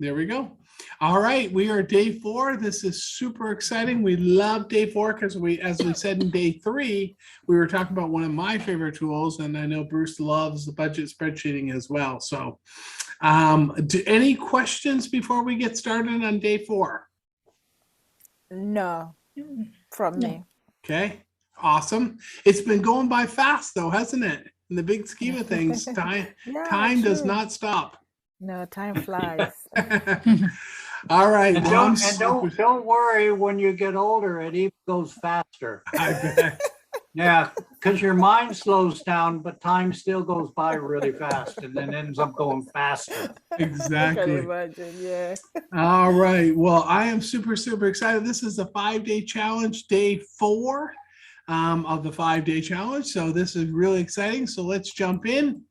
There we go. All right, we are day 4. This is super exciting. We love day 4 because as we said in day 3, we were talking about one of my favorite tools, and I know Bruce loves the budget spreadsheeting as well. So, any questions before we get started on day 4? No, from me. Okay, awesome. It's been going by fast though, hasn't it? In the big scheme of things, time does not stop. No, time flies. All right. And don't worry, when you get older, it even goes faster. I bet. Yeah, because your mind slows down, but time still goes by really fast and then ends up going faster. Exactly. I can imagine, yeah. All right. Well, I am super, super excited. This is the 5-day challenge, day 4 of the 5-day challenge. So this is really exciting. So let's jump in.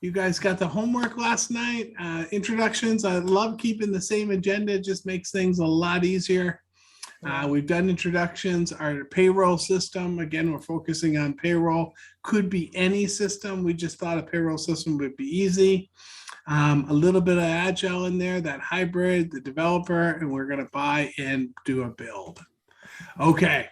You guys got the homework last night, introductions. I love keeping the same agenda. It just makes things a lot easier. We've done introductions. Our payroll system, again, we're focusing on payroll. Could be any system. We just thought a payroll system would be easy. A little bit of agile in there, that hybrid, the developer, and we're going to buy and do a build. Okay.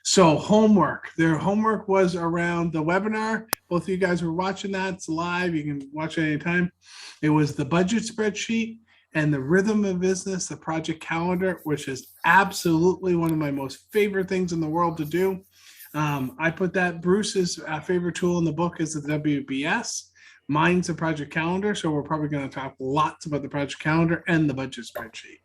So homework. Their homework was around the webinar. Both of you guys were watching that. It's live. You can watch it anytime. It was the budget spreadsheet and the rhythm of business, the project calendar, which is absolutely one of my most favorite things in the world to do. I put that Bruce's favorite tool in the book is the WBS. Mine's the project calendar. So we're probably going to talk lots about the project calendar and the budget spreadsheet.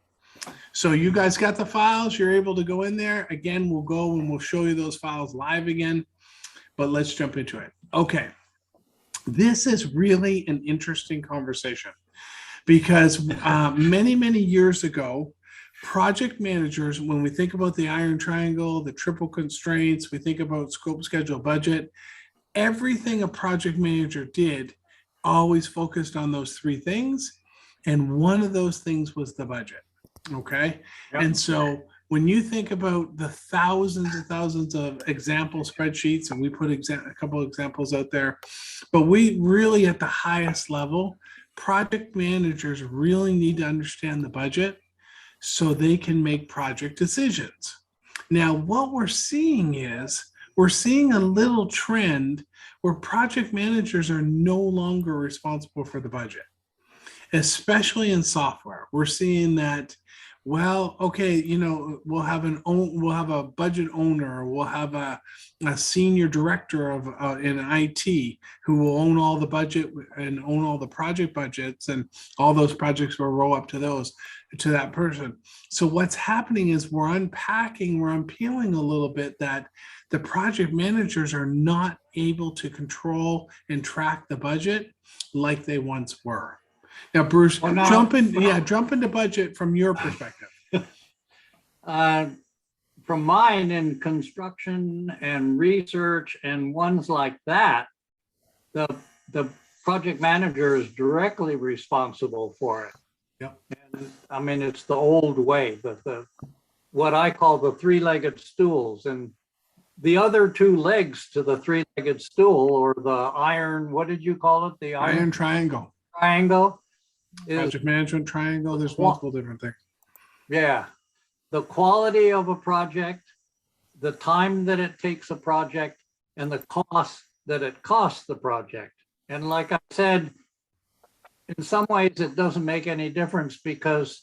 So you guys got the files. You're able to go in there. Again, we'll go and we'll show you those files live again. But let's jump into it. Okay. This is really an interesting conversation. Because many, many years ago, project managers, when we think about the iron triangle, the triple constraints, we think about scope, schedule, budget, everything a project manager did always focused on those 3 things. And one of those things was the budget. Okay. Yep. And so when you think about the thousands and thousands of example spreadsheets, and we put a couple of examples out there, but we really at the highest level, project managers really need to understand the budget so they can make project decisions. Now, what we're seeing is we're seeing a little trend where project managers are no longer responsible for the budget, especially in software. We're seeing that, well, okay, you know, we'll have a budget owner, or we'll have a senior director of in IT who will own all the budget and own all the project budgets, and all those projects will roll up to that person. So what's happening is we're unpeeling a little bit that the project managers are not able to control and track the budget like they once were. Now, Bruce, jump into budget from your perspective. From mine in construction and research and ones like that, the project manager is directly responsible for it. Yep. And I mean, it's the old way, what I call the 3-legged stools, and the other 2 legs to the 3-legged stool, or the iron, what did you call it? The iron triangle. Project management triangle. There's multiple different things. Yeah. The quality of a project, the time that it takes a project, and the cost that it costs the project. And like I said, in some ways it doesn't make any difference because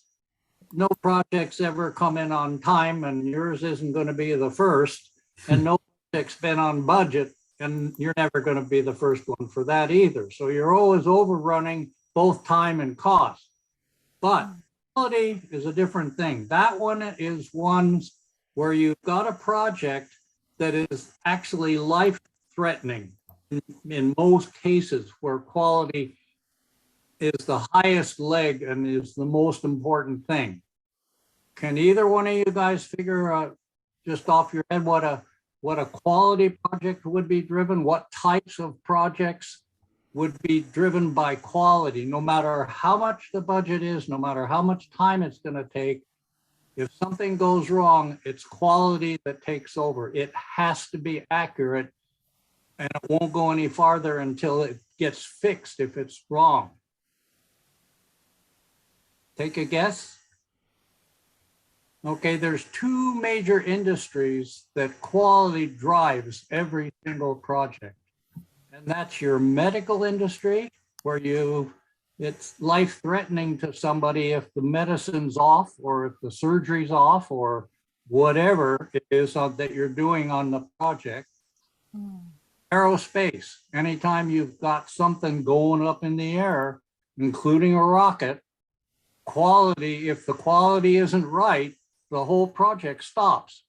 no projects ever come in on time, and yours isn't going to be the first, and no project's been on budget, and you're never going to be the first one for that either. So you're always overrunning both time and cost. But quality is a different thing. That one is ones where you've got a project that is actually life-threatening in most cases, where quality is the highest leg and is the most important thing. Can either one of you guys figure out just off your head what a quality project would be driven? What types of projects would be driven by quality, no matter how much the budget is, no matter how much time it's going to take? If something goes wrong, it's quality that takes over. It has to be accurate, and it won't go any farther until it gets fixed if it's wrong. Take a guess. Okay, there's two major industries that quality drives every single project. And that's your medical industry, where it's life-threatening to somebody if the medicine's off or if the surgery's off or whatever it is that you're doing on the project. Aerospace, anytime you've got something going up in the air, including a rocket, quality, if the quality isn't right, the whole project stops.